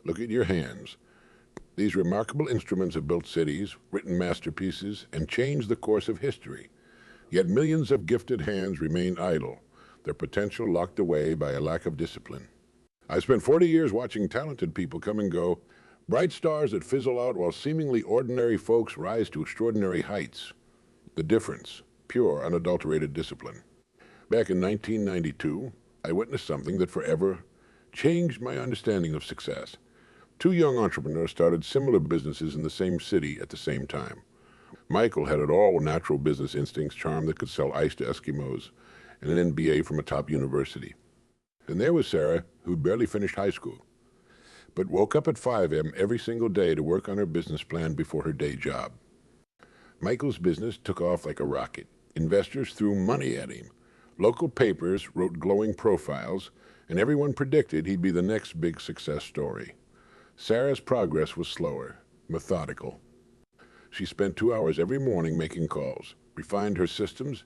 Look at your hands. These remarkable instruments have built cities, written masterpieces, and changed the course of history. Yet millions of gifted hands remain idle, their potential locked away by a lack of discipline. I spent 40 years watching talented people come and go, bright stars that fizzle out while seemingly ordinary folks rise to extraordinary heights. The difference: pure, unadulterated discipline. Back in 1992, I witnessed something that forever changed my understanding of success. Two young entrepreneurs started similar businesses in the same city at the same time. Michael had it all: natural business instincts, charm that could sell ice to Eskimos, and an MBA from a top university. And there was Sarah, who'd barely finished high school, but woke up at 5 a.m. every single day to work on her business plan before her day job. Michael's business took off like a rocket. Investors threw money at him. Local papers wrote glowing profiles, and everyone predicted he'd be the next big success story. Sarah's progress was slower, methodical. She spent 2 hours every morning making calls, refined her systems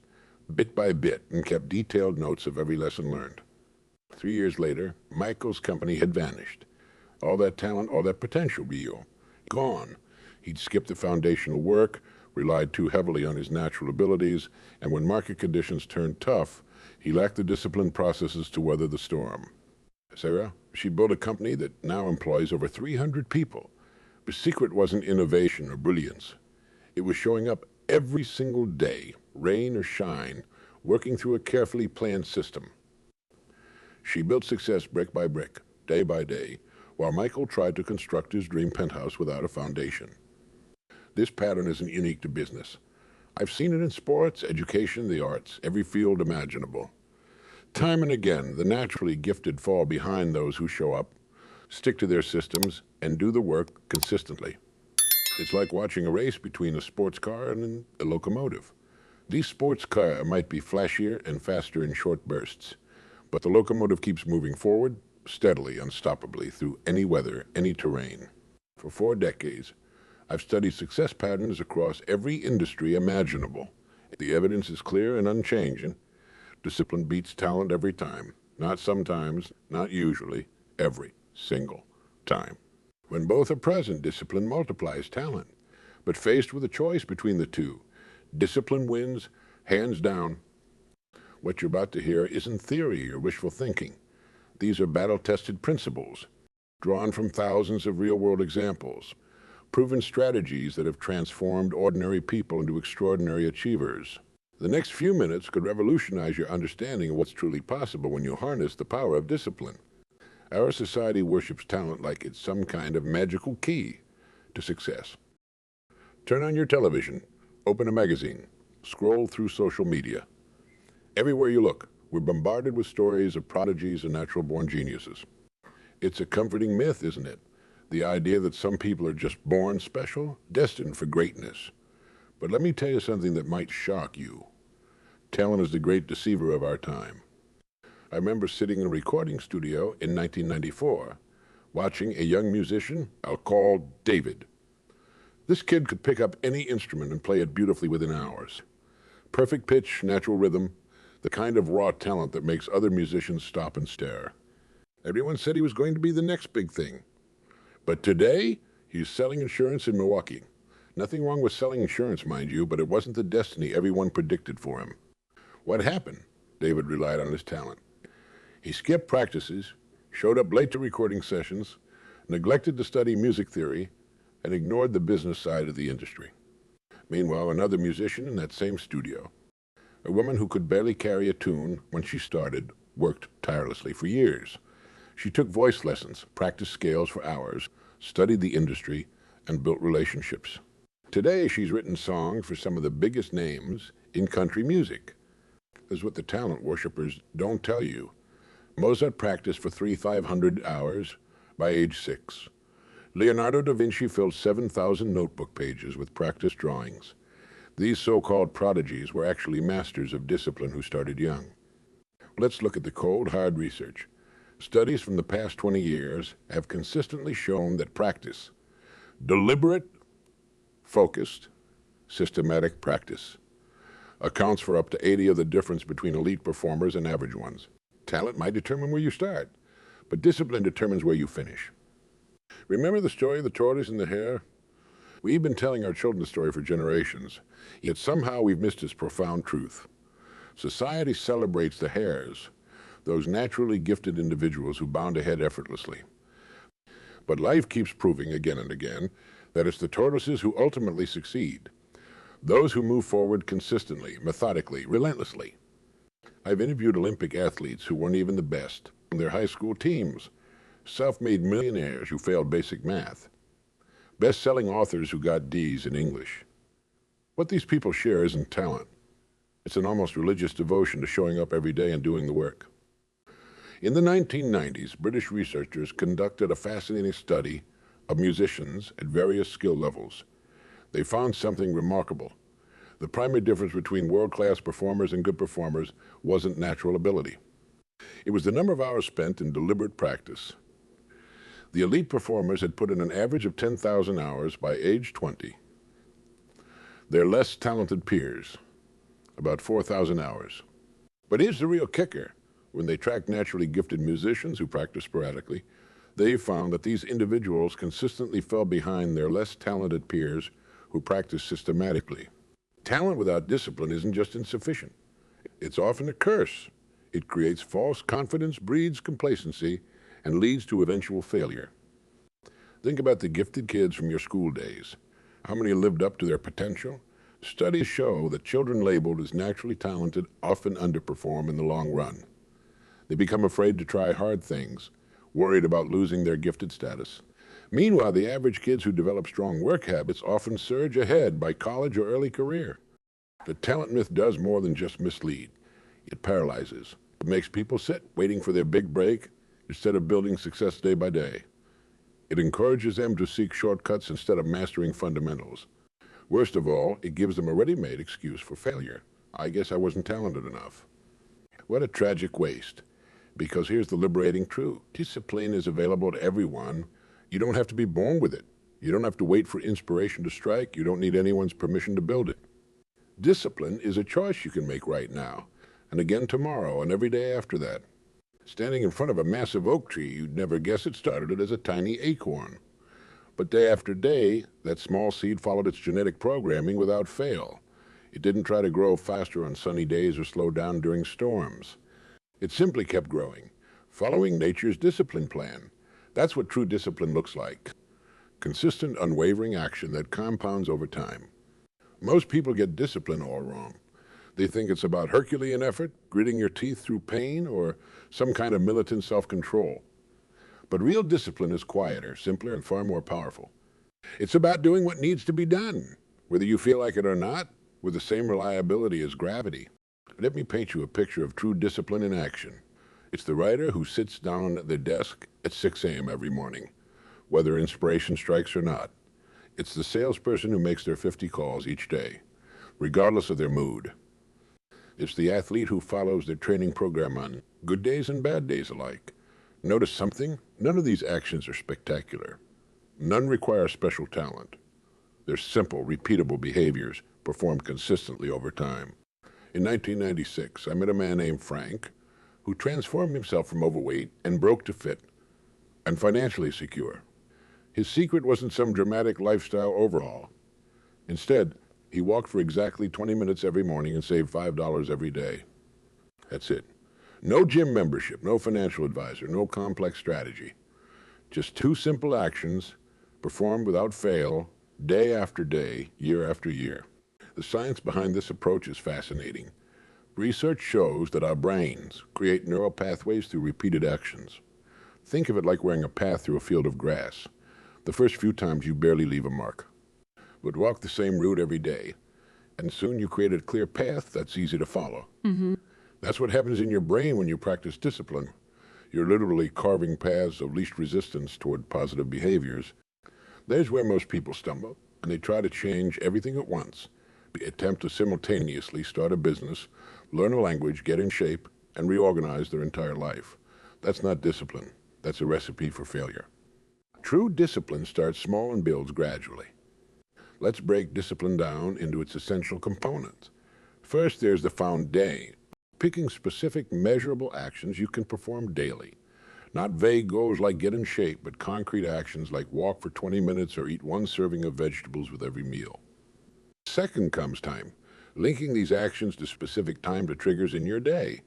bit by bit, and kept detailed notes of every lesson learned. 3 years later, Michael's company had vanished. All that talent, all that potential, gone. He'd skipped the foundational work, relied too heavily on his natural abilities, and when market conditions turned tough, he lacked the disciplined processes to weather the storm. Sarah, she built a company that now employs over 300 people. The secret wasn't innovation or brilliance. It was showing up every single day, rain or shine, working through a carefully planned system. She built success brick by brick, day by day, while Michael tried to construct his dream penthouse without a foundation. This pattern isn't unique to business. I've seen it in sports, education, the arts, every field imaginable. Time and again, the naturally gifted fall behind those who show up, stick to their systems, and do the work consistently. It's like watching a race between a sports car and a locomotive. These sports cars might be flashier and faster in short bursts, but the locomotive keeps moving forward, steadily, unstoppably, through any weather, any terrain. For 4 decades, I've studied success patterns across every industry imaginable. The evidence is clear and unchanging. Discipline beats talent every time. Not sometimes, not usually, every single time. When both are present, discipline multiplies talent. But faced with a choice between the two, discipline wins, hands down. What you're about to hear isn't theory or wishful thinking. These are battle-tested principles, drawn from thousands of real-world examples, proven strategies that have transformed ordinary people into extraordinary achievers. The next few minutes could revolutionize your understanding of what's truly possible when you harness the power of discipline. Our society worships talent like it's some kind of magical key to success. Turn on your television, open a magazine, scroll through social media. Everywhere you look, we're bombarded with stories of prodigies and natural-born geniuses. It's a comforting myth, isn't it? The idea that some people are just born special, destined for greatness. But let me tell you something that might shock you. Talent is the great deceiver of our time. I remember sitting in a recording studio in 1994, watching a young musician I'll call David. This kid could pick up any instrument and play it beautifully within hours. Perfect pitch, natural rhythm, the kind of raw talent that makes other musicians stop and stare. Everyone said he was going to be the next big thing. But today, he's selling insurance in Milwaukee. Nothing wrong with selling insurance, mind you, but it wasn't the destiny everyone predicted for him. What happened? David relied on his talent. He skipped practices, showed up late to recording sessions, neglected to study music theory, and ignored the business side of the industry. Meanwhile, another musician in that same studio, a woman who could barely carry a tune when she started, worked tirelessly for years. She took voice lessons, practiced scales for hours, studied the industry, and built relationships. Today, she's written songs for some of the biggest names in country music. This is what the talent worshippers don't tell you. Mozart practiced for 3,500 hours by age 6. Leonardo da Vinci filled 7,000 notebook pages with practice drawings. These so-called prodigies were actually masters of discipline who started young. Let's look at the cold, hard research. Studies from the past 20 years have consistently shown that practice, deliberate, focused, systematic practice, accounts for up to 80 of the difference between elite performers and average ones. Talent might determine where you start, but discipline determines where you finish. Remember the story of the tortoise and the hare? We've been telling our children the story for generations, yet somehow we've missed its profound truth. Society celebrates the hares, those naturally gifted individuals who bound ahead effortlessly. But life keeps proving again and again that it's the tortoises who ultimately succeed, those who move forward consistently, methodically, relentlessly. I've interviewed Olympic athletes who weren't even the best on their high school teams, self-made millionaires who failed basic math, best-selling authors who got D's in English. What these people share isn't talent. It's an almost religious devotion to showing up every day and doing the work. In the 1990s, British researchers conducted a fascinating study of musicians at various skill levels. They found something remarkable. The primary difference between world-class performers and good performers wasn't natural ability. It was the number of hours spent in deliberate practice. The elite performers had put in an average of 10,000 hours by age 20. Their less talented peers, about 4,000 hours. But here's the real kicker. When they tracked naturally gifted musicians who practiced sporadically, they found that these individuals consistently fell behind their less talented peers who practiced systematically. Talent without discipline isn't just insufficient. It's often a curse. It creates false confidence, breeds complacency, and leads to eventual failure. Think about the gifted kids from your school days. How many lived up to their potential? Studies show that children labeled as naturally talented often underperform in the long run. They become afraid to try hard things, worried about losing their gifted status. Meanwhile, the average kids who develop strong work habits often surge ahead by college or early career. The talent myth does more than just mislead. It paralyzes. It makes people sit waiting for their big break instead of building success day by day. It encourages them to seek shortcuts instead of mastering fundamentals. Worst of all, it gives them a ready-made excuse for failure. I guess I wasn't talented enough. What a tragic waste. Because here's the liberating truth. Discipline is available to everyone. You don't have to be born with it. You don't have to wait for inspiration to strike. You don't need anyone's permission to build it. Discipline is a choice you can make right now, and again tomorrow, and every day after that. Standing in front of a massive oak tree, you'd never guess it started as a tiny acorn. But day after day, that small seed followed its genetic programming without fail. It didn't try to grow faster on sunny days or slow down during storms. It simply kept growing, following nature's discipline plan. That's what true discipline looks like. Consistent, unwavering action that compounds over time. Most people get discipline all wrong. They think it's about Herculean effort, gritting your teeth through pain, or some kind of militant self-control. But real discipline is quieter, simpler, and far more powerful. It's about doing what needs to be done, whether you feel like it or not, with the same reliability as gravity. Let me paint you a picture of true discipline in action. It's the writer who sits down at their desk at 6 a.m. every morning, whether inspiration strikes or not. It's the salesperson who makes their 50 calls each day, regardless of their mood. It's the athlete who follows their training program on good days and bad days alike. Notice something? None of these actions are spectacular. None require special talent. They're simple, repeatable behaviors performed consistently over time. In 1996, I met a man named Frank who transformed himself from overweight and broke to fit and financially secure. His secret wasn't some dramatic lifestyle overhaul. Instead, he walked for exactly 20 minutes every morning and saved $5 every day. That's it. No gym membership, no financial advisor, no complex strategy. Just 2 simple actions performed without fail, day after day, year after year. The science behind this approach is fascinating. Research shows that our brains create neural pathways through repeated actions. Think of it like wearing a path through a field of grass. The first few times you barely leave a mark. But walk the same route every day, and soon you create a clear path that's easy to follow. That's what happens in your brain when you practice discipline. You're literally carving paths of least resistance toward positive behaviors. There's where most people stumble, and they try to change everything at once. They attempt to simultaneously start a business, learn a language, get in shape, and reorganize their entire life. That's not discipline. That's a recipe for failure. True discipline starts small and builds gradually. Let's break discipline down into its essential components. First, there's the foundation, picking specific, measurable actions you can perform daily. Not vague goals like get in shape, but concrete actions like walk for 20 minutes or eat one serving of vegetables with every meal. Second comes time, linking these actions to specific time to triggers in your day.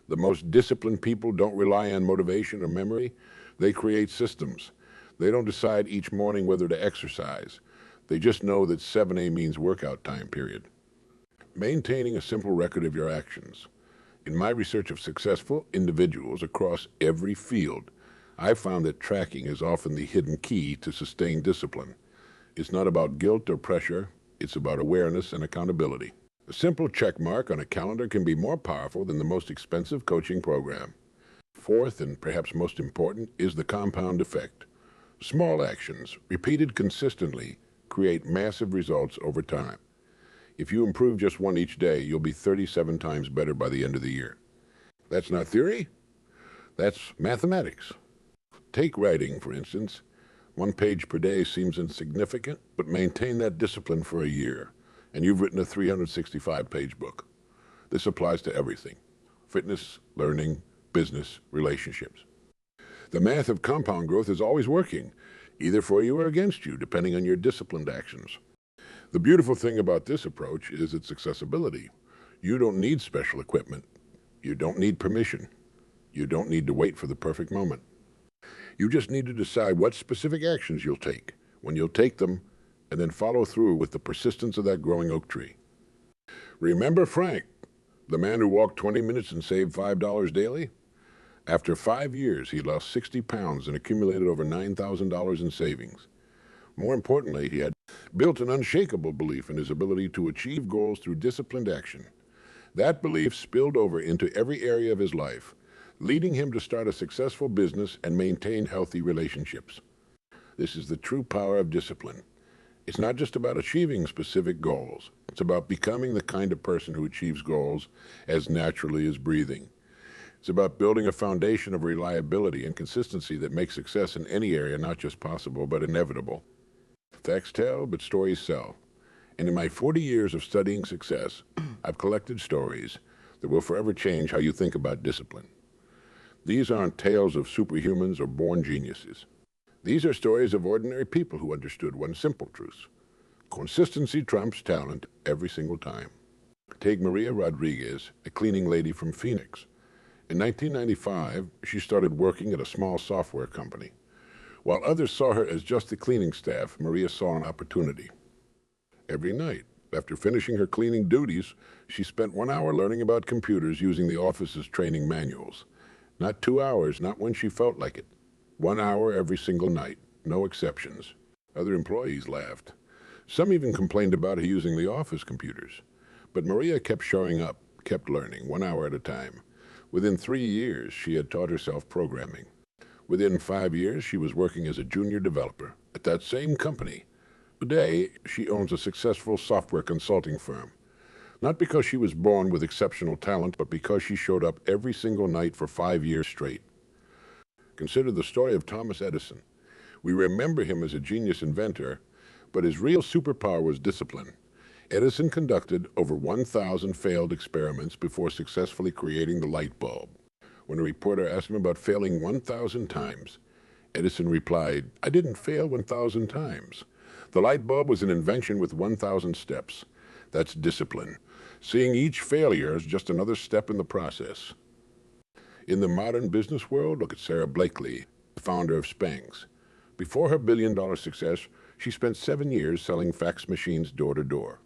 The most disciplined people don't rely on motivation or memory. They create systems. They don't decide each morning whether to exercise. They just know that 7 a.m. means workout time, period. Maintaining a simple record of your actions. In my research of successful individuals across every field, I've found that tracking is often the hidden key to sustained discipline. It's not about guilt or pressure. It's about awareness and accountability. A simple check mark on a calendar can be more powerful than the most expensive coaching program. Fourth, and perhaps most important, is the compound effect. Small actions, repeated consistently, create massive results over time. If you improve just one each day, you'll be 37 times better by the end of the year. That's not theory. That's mathematics. Take writing, for instance. 1 page per day seems insignificant, but maintain that discipline for a year, and you've written a 365-page book. This applies to everything: fitness, learning, business, relationships. The math of compound growth is always working, either for you or against you, depending on your disciplined actions. The beautiful thing about this approach is its accessibility. You don't need special equipment. You don't need permission. You don't need to wait for the perfect moment. You just need to decide what specific actions you'll take, when you'll take them, and then follow through with the persistence of that growing oak tree. Remember Frank, the man who walked 20 minutes and saved $5 daily? After 5 years, he lost 60 pounds and accumulated over $9,000 in savings. More importantly, he had built an unshakable belief in his ability to achieve goals through disciplined action. That belief spilled over into every area of his life, leading him to start a successful business and maintain healthy relationships. This is the true power of discipline. It's not just about achieving specific goals. It's about becoming the kind of person who achieves goals as naturally as breathing. It's about building a foundation of reliability and consistency that makes success in any area not just possible, but inevitable. Facts tell, but stories sell. And in my 40 years of studying success, I've collected stories that will forever change how you think about discipline. These aren't tales of superhumans or born geniuses. These are stories of ordinary people who understood one simple truth: consistency trumps talent every single time. Take Maria Rodriguez, a cleaning lady from Phoenix. In 1995, she started working at a small software company. While others saw her as just the cleaning staff, Maria saw an opportunity. Every night, after finishing her cleaning duties, she spent 1 hour learning about computers using the office's training manuals. Not 2 hours, not when she felt like it. 1 hour every single night, no exceptions. Other employees laughed. Some even complained about her using the office computers. But Maria kept showing up, kept learning, 1 hour at a time. Within 3 years, she had taught herself programming. Within 5 years, she was working as a junior developer at that same company. Today, she owns a successful software consulting firm. Not because she was born with exceptional talent, but because she showed up every single night for 5 years straight. Consider the story of Thomas Edison. We remember him as a genius inventor, but his real superpower was discipline. Edison conducted over 1,000 failed experiments before successfully creating the light bulb. When a reporter asked him about failing 1,000 times, Edison replied, "I didn't fail 1,000 times. The light bulb was an invention with 1,000 steps. That's discipline. Seeing each failure as just another step in the process." In the modern business world, look at Sarah Blakely, the founder of Spanx. Before her billion-dollar success, she spent 7 years selling fax machines door to door.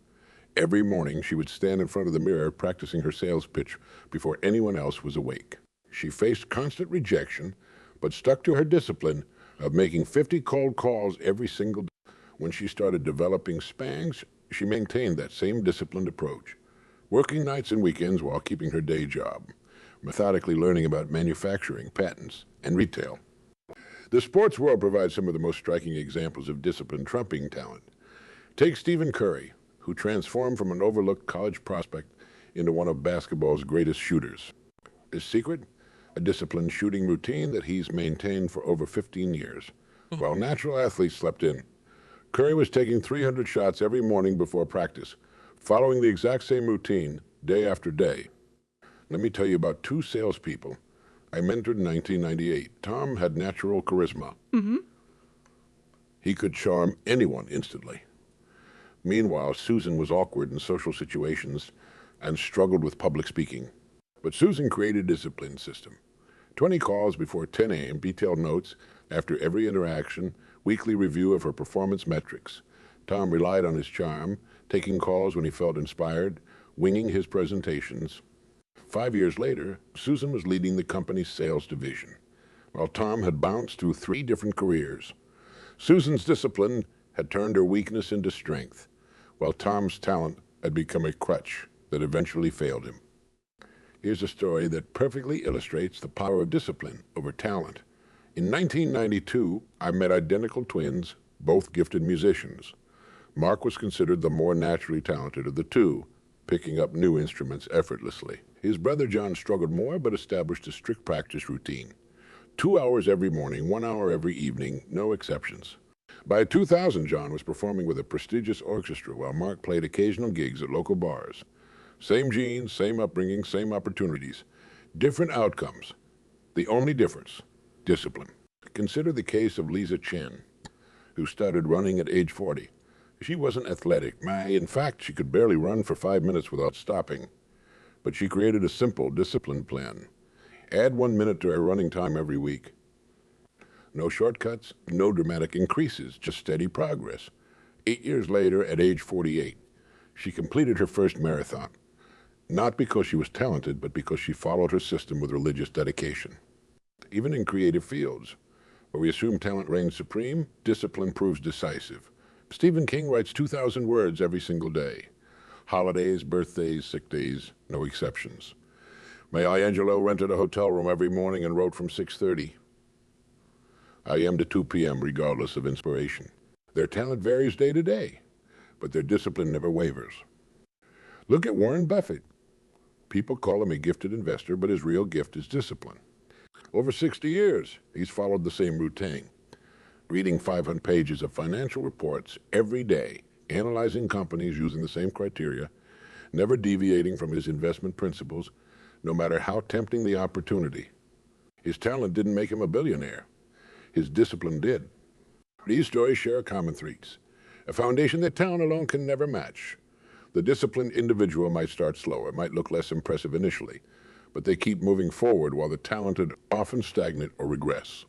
Every morning, she would stand in front of the mirror practicing her sales pitch before anyone else was awake. She faced constant rejection, but stuck to her discipline of making 50 cold calls every single day. When she started developing Spanx, she maintained that same disciplined approach, working nights and weekends while keeping her day job, methodically learning about manufacturing, patents, and retail. The sports world provides some of the most striking examples of discipline trumping talent. Take Stephen Curry, who transformed from an overlooked college prospect into one of basketball's greatest shooters. His secret? A disciplined shooting routine that he's maintained for over 15 years. While natural athletes slept in, Curry was taking 300 shots every morning before practice, following the exact same routine day after day. Let me tell you about 2 salespeople, I mentored in 1998. Tom had natural charisma. He could charm anyone instantly. Meanwhile, Susan was awkward in social situations and struggled with public speaking. But Susan created a discipline system. 20 calls before 10 a.m., detailed notes after every interaction, weekly review of her performance metrics. Tom relied on his charm, taking calls when he felt inspired, winging his presentations. 5 years later, Susan was leading the company's sales division, while Tom had bounced through 3 different careers. Susan's discipline had turned her weakness into strength, while Tom's talent had become a crutch that eventually failed him. Here's a story that perfectly illustrates the power of discipline over talent. In 1992, I met identical twins, both gifted musicians. Mark was considered the more naturally talented of the two, picking up new instruments effortlessly. His brother John struggled more, but established a strict practice routine. 2 hours every morning, 1 hour every evening, no exceptions. By 2000, John was performing with a prestigious orchestra, while Mark played occasional gigs at local bars. Same genes, same upbringing, same opportunities. Different outcomes. The only difference, discipline. Consider the case of Lisa Chen, who started running at age 40. She wasn't athletic. In fact, she could barely run for 5 minutes without stopping. But she created a simple, disciplined plan. Add 1 minute to her running time every week. No shortcuts, no dramatic increases, just steady progress. 8 years later, at age 48, she completed her first marathon. Not because she was talented, but because she followed her system with religious dedication. Even in creative fields, where we assume talent reigns supreme, discipline proves decisive. Stephen King writes 2,000 words every single day. Holidays, birthdays, sick days, no exceptions. Maya Angelou rented a hotel room every morning and wrote from 6:30 a.m. to 2 p.m. regardless of inspiration. Their talent varies day to day, but their discipline never wavers. Look at Warren Buffett. People call him a gifted investor, but his real gift is discipline. Over 60 years, he's followed the same routine. Reading 500 pages of financial reports every day, analyzing companies using the same criteria, never deviating from his investment principles, no matter how tempting the opportunity. His talent didn't make him a billionaire. His discipline did. These stories share common threads, a foundation that talent alone can never match. The disciplined individual might start slower, might look less impressive initially, but they keep moving forward while the talented often stagnate or regress.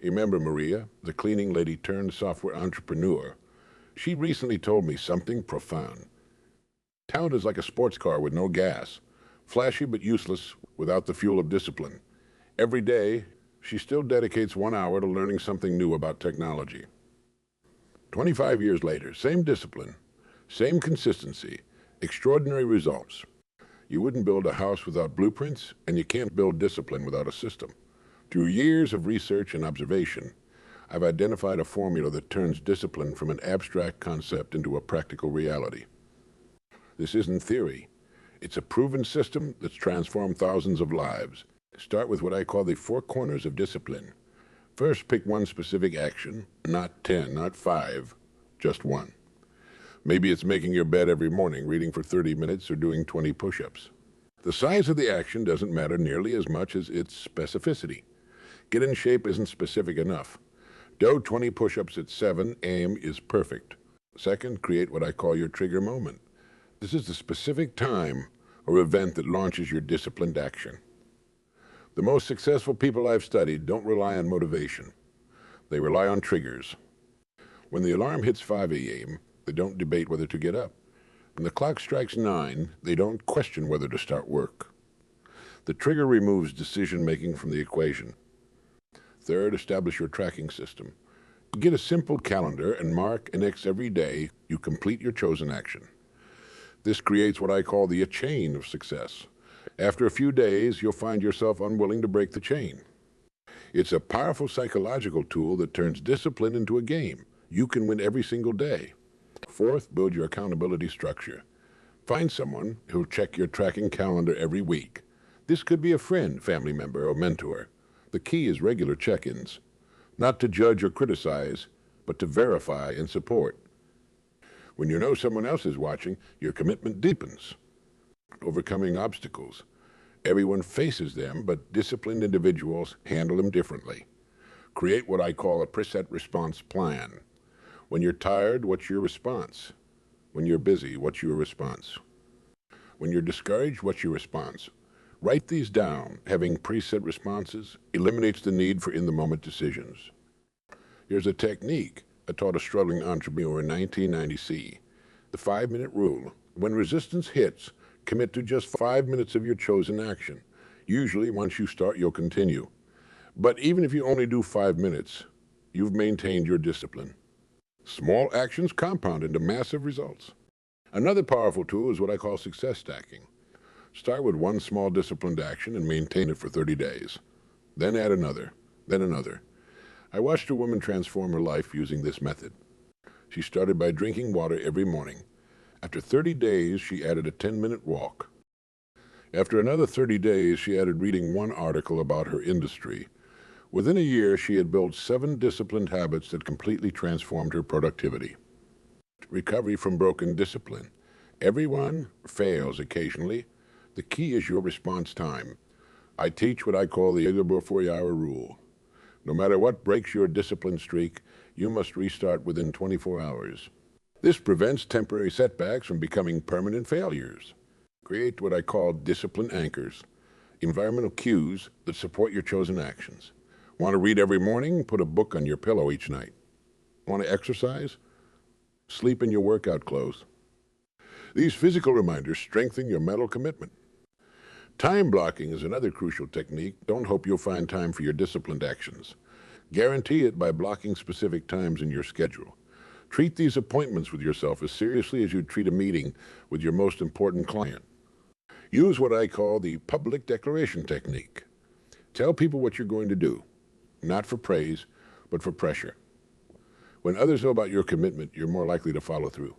Remember Maria, the cleaning lady turned software entrepreneur? She recently told me something profound. Talent is like a sports car with no gas, flashy but useless without the fuel of discipline. Every day, she still dedicates 1 hour to learning something new about technology. 25 years later, same discipline, same consistency, extraordinary results. You wouldn't build a house without blueprints, and you can't build discipline without a system. Through years of research and observation, I've identified a formula that turns discipline from an abstract concept into a practical reality. This isn't theory. It's a proven system that's transformed thousands of lives. Start with what I call the 4 corners of discipline. First, pick one specific action, not 10, not 5, just one. Maybe it's making your bed every morning, reading for 30 minutes, or doing 20 push-ups. The size of the action doesn't matter nearly as much as its specificity. Get in shape isn't specific enough. Do 20 push-ups at 7 a.m. is perfect. Second, create what I call your trigger moment. This is the specific time or event that launches your disciplined action. The most successful people I've studied don't rely on motivation. They rely on triggers. When the alarm hits 5 a.m., they don't debate whether to get up. When the clock strikes 9, they don't question whether to start work. The trigger removes decision-making from the equation. Third, establish your tracking system. Get a simple calendar and mark and X every day you complete your chosen action. This creates what I call the chain of success. After a few days, you'll find yourself unwilling to break the chain. It's a powerful psychological tool that turns discipline into a game. You can win every single day. Fourth, build your accountability structure. Find someone who'll check your tracking calendar every week. This could be a friend, family member, or mentor. The key is regular check-ins. Not to judge or criticize, but to verify and support. When you know someone else is watching, your commitment deepens. Overcoming obstacles. Everyone faces them, but disciplined individuals handle them differently. Create what I call a preset response plan. When you're tired, what's your response? When you're busy, what's your response? When you're discouraged, what's your response? Write these down. Having preset responses eliminates the need for in-the-moment decisions. Here's a technique I taught a struggling entrepreneur in 1990. The 5-minute rule. When resistance hits, commit to just 5 minutes of your chosen action. Usually, once you start, you'll continue. But even if you only do 5 minutes, you've maintained your discipline. Small actions compound into massive results. Another powerful tool is what I call success stacking. Start with one small disciplined action and maintain it for 30 days. Then add another, then another. I watched a woman transform her life using this method. She started by drinking water every morning. After 30 days, she added a 10-minute walk. After another 30 days, she added reading one article about her industry. Within a year, she had built 7 disciplined habits that completely transformed her productivity. Recovery from broken discipline. Everyone fails occasionally. The key is your response time. I teach what I call the 84-hour rule. No matter what breaks your discipline streak, you must restart within 24 hours. This prevents temporary setbacks from becoming permanent failures. Create what I call discipline anchors, environmental cues that support your chosen actions. Want to read every morning? Put a book on your pillow each night. Want to exercise? Sleep in your workout clothes. These physical reminders strengthen your mental commitment. Time blocking is another crucial technique. Don't hope you'll find time for your disciplined actions. Guarantee it by blocking specific times in your schedule. Treat these appointments with yourself as seriously as you'd treat a meeting with your most important client. Use what I call the public declaration technique. Tell people what you're going to do, not for praise, but for pressure. When others know about your commitment, you're more likely to follow through.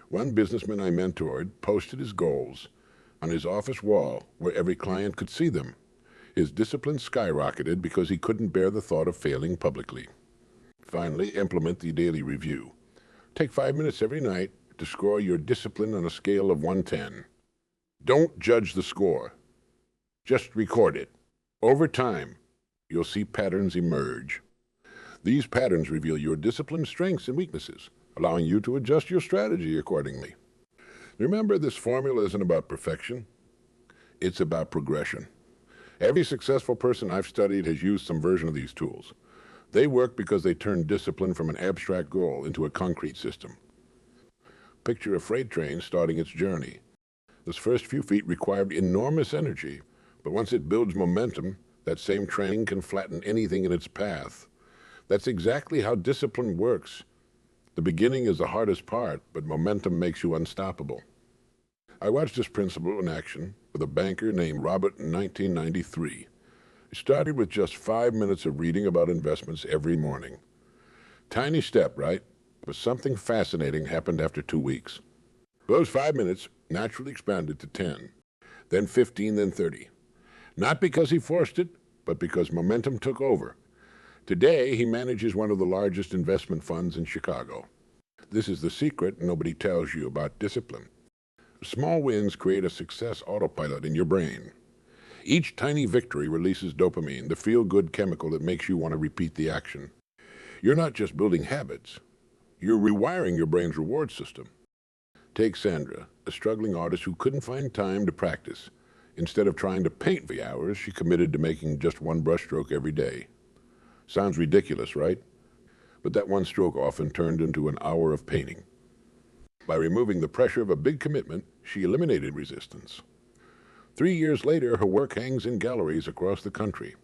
One businessman I mentored posted his goals on his office wall where every client could see them. His discipline skyrocketed because he couldn't bear the thought of failing publicly. Finally, implement the daily review. Take 5 minutes every night to score your discipline on a scale of 1 to 10. Don't judge the score. Just record it. Over time, you'll see patterns emerge. These patterns reveal your discipline strengths and weaknesses, allowing you to adjust your strategy accordingly. Remember, this formula isn't about perfection. It's about progression. Every successful person I've studied has used some version of these tools. They work because they turned discipline from an abstract goal into a concrete system. Picture a freight train starting its journey. Those first few feet require enormous energy, but once it builds momentum, that same train can flatten anything in its path. That's exactly how discipline works. The beginning is the hardest part, but momentum makes you unstoppable. I watched this principle in action with a banker named Robert in 1993. It started with just 5 minutes of reading about investments every morning. Tiny step, right? But something fascinating happened after 2 weeks. Those 5 minutes naturally expanded to 10, then 15, then 30. Not because he forced it, but because momentum took over. Today, he manages one of the largest investment funds in Chicago. This is the secret nobody tells you about discipline. Small wins create a success autopilot in your brain. Each tiny victory releases dopamine, the feel-good chemical that makes you want to repeat the action. You're not just building habits. You're rewiring your brain's reward system. Take Sandra, a struggling artist who couldn't find time to practice. Instead of trying to paint for hours, she committed to making just one brushstroke every day. Sounds ridiculous, right? But that one stroke often turned into an hour of painting. By removing the pressure of a big commitment, she eliminated resistance. 3 years later, her work hangs in galleries across the country.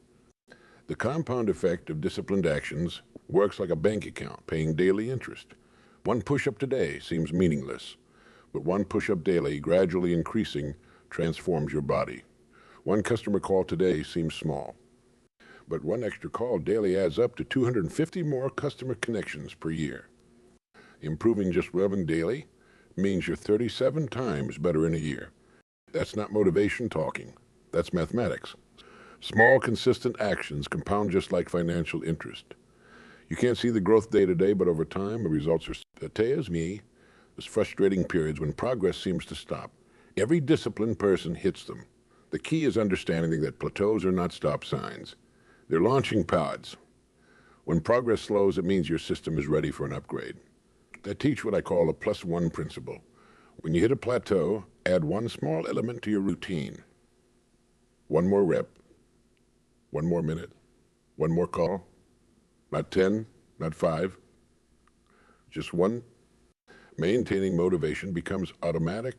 The compound effect of disciplined actions works like a bank account, paying daily interest. One push-up today seems meaningless, but one push-up daily, gradually increasing, transforms your body. One customer call today seems small, but one extra call daily adds up to 250 more customer connections per year. Improving just one daily means you're 37 times better in a year. That's not motivation talking. That's mathematics. Small, consistent actions compound just like financial interest. You can't see the growth day to day, but over time, the results are tears me. There's frustrating periods when progress seems to stop. Every disciplined person hits them. The key is understanding that plateaus are not stop signs. They're launching pods. When progress slows, it means your system is ready for an upgrade. I teach what I call a +1 principle. When you hit a plateau, add one small element to your routine. One more rep, one more minute, one more call, not 10, not 5, just one. Maintaining motivation becomes automatic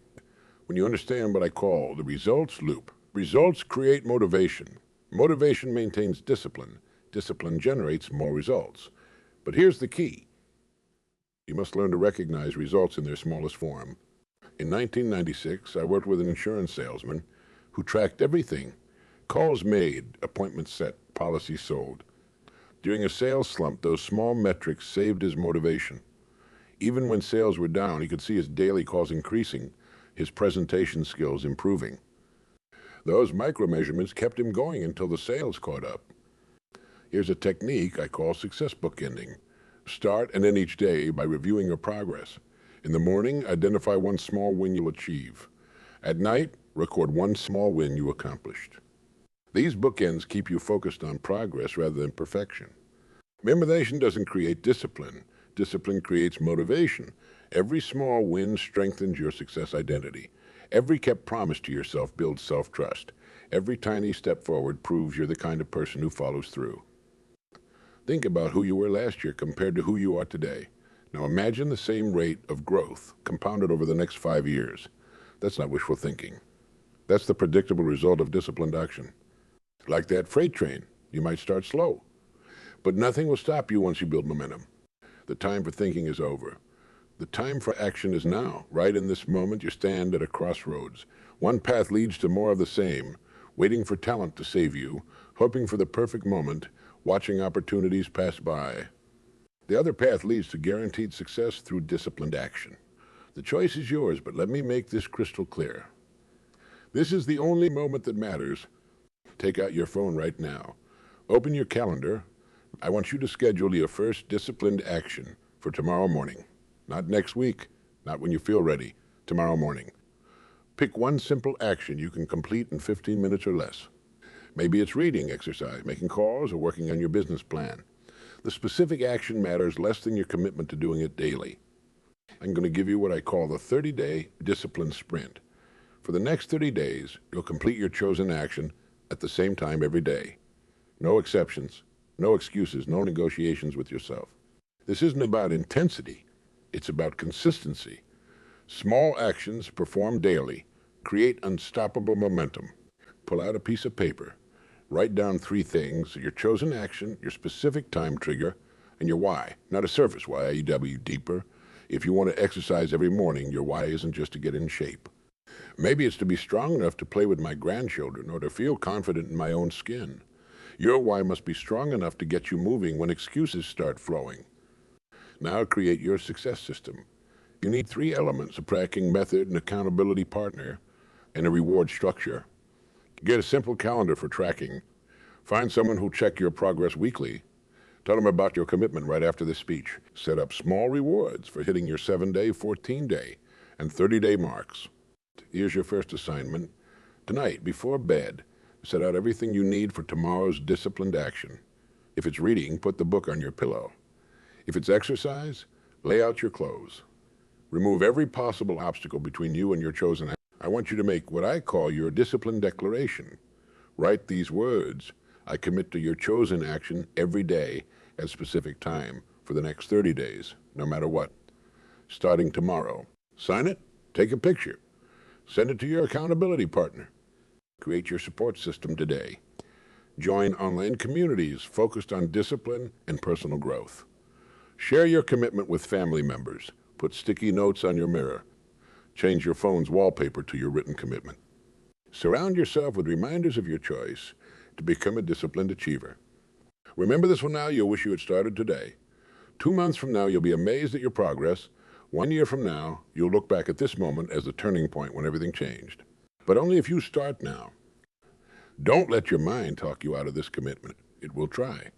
when you understand what I call the results loop. Results create motivation. Motivation maintains discipline. Discipline generates more results. But here's the key. You must learn to recognize results in their smallest form. In 1996, I worked with an insurance salesman who tracked everything: calls made, appointments set, policies sold. During a sales slump, those small metrics saved his motivation. Even when sales were down, he could see his daily calls increasing, his presentation skills improving. Those micro-measurements kept him going until the sales caught up. Here's a technique I call success bookending. Start and end each day by reviewing your progress. In the morning, identify one small win you'll achieve. At night, record one small win you accomplished. These bookends keep you focused on progress rather than perfection. Memorization doesn't create discipline. Discipline creates motivation. Every small win strengthens your success identity. Every kept promise to yourself builds self-trust. Every tiny step forward proves you're the kind of person who follows through. Think about who you were last year compared to who you are today. Now imagine the same rate of growth compounded over the next 5 years. That's not wishful thinking. That's the predictable result of disciplined action. Like that freight train, you might start slow, but nothing will stop you once you build momentum. The time for thinking is over. The time for action is now. Right in this moment, you stand at a crossroads. One path leads to more of the same, waiting for talent to save you, hoping for the perfect moment, watching opportunities pass by. The other path leads to guaranteed success through disciplined action. The choice is yours, but let me make this crystal clear. This is the only moment that matters. Take out your phone right now. Open your calendar. I want you to schedule your first disciplined action for tomorrow morning. Not next week, not when you feel ready, tomorrow morning. Pick one simple action you can complete in 15 minutes or less. Maybe it's reading, exercise, making calls, or working on your business plan. The specific action matters less than your commitment to doing it daily. I'm going to give you what I call the 30-day discipline sprint. For the next 30 days, you'll complete your chosen action at the same time every day. No exceptions, no excuses, no negotiations with yourself. This isn't about intensity. It's about consistency. Small actions performed daily create unstoppable momentum. Pull out a piece of paper. Write down 3 things: your chosen action, your specific time trigger, and your why. Not a surface why, A-E-W, deeper. If you want to exercise every morning, your why isn't just to get in shape. Maybe it's to be strong enough to play with my grandchildren or to feel confident in my own skin. Your why must be strong enough to get you moving when excuses start flowing. Now create your success system. You need 3 elements: a tracking method, an accountability partner, and a reward structure. Get a simple calendar for tracking. Find someone who'll check your progress weekly. Tell them about your commitment right after the speech. Set up small rewards for hitting your 7-day, 14-day, and 30-day marks. Here's your first assignment. Tonight, before bed, set out everything you need for tomorrow's disciplined action. If it's reading, put the book on your pillow. If it's exercise, lay out your clothes. Remove every possible obstacle between you and your chosen action. I want you to make what I call your discipline declaration. Write these words: I commit to your chosen action every day at a specific time for the next 30 days, no matter what. Starting tomorrow. Sign it, take a picture. Send it to your accountability partner. Create your support system today. Join online communities focused on discipline and personal growth. Share your commitment with family members. Put sticky notes on your mirror. Change your phone's wallpaper to your written commitment. Surround yourself with reminders of your choice to become a disciplined achiever. Remember this one now, you'll wish you had started today. 2 months from now, you'll be amazed at your progress. 1 year from now, you'll look back at this moment as the turning point when everything changed. But only if you start now. Don't let your mind talk you out of this commitment. It will try.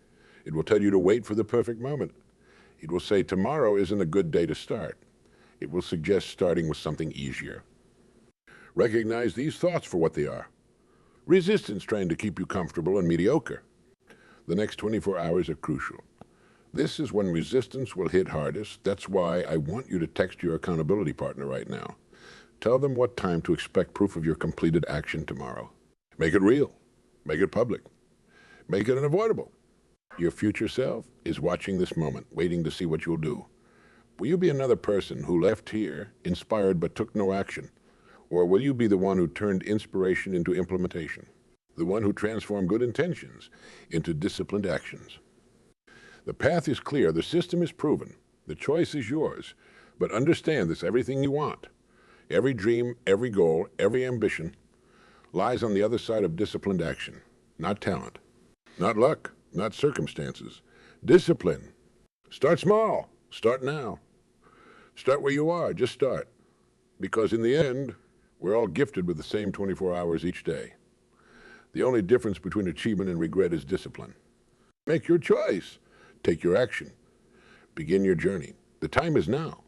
It will tell you to wait for the perfect moment. It will say tomorrow isn't a good day to start. It will suggest starting with something easier. Recognize these thoughts for what they are. Resistance trying to keep you comfortable and mediocre. The next 24 hours are crucial. This is when resistance will hit hardest. That's why I want you to text your accountability partner right now. Tell them what time to expect proof of your completed action tomorrow. Make it real. Make it public. Make it unavoidable. Your future self is watching this moment, waiting to see what you'll do. Will you be another person who left here inspired but took no action? Or will you be the one who turned inspiration into implementation? The one who transformed good intentions into disciplined actions? The path is clear. The system is proven. The choice is yours. But understand this, everything you want, every dream, every goal, every ambition lies on the other side of disciplined action. Not talent, not luck, not circumstances. Discipline. Start small. Start now. Start where you are. Just start. Because in the end, we're all gifted with the same 24 hours each day. The only difference between achievement and regret is discipline. Make your choice. Take your action. Begin your journey. The time is now.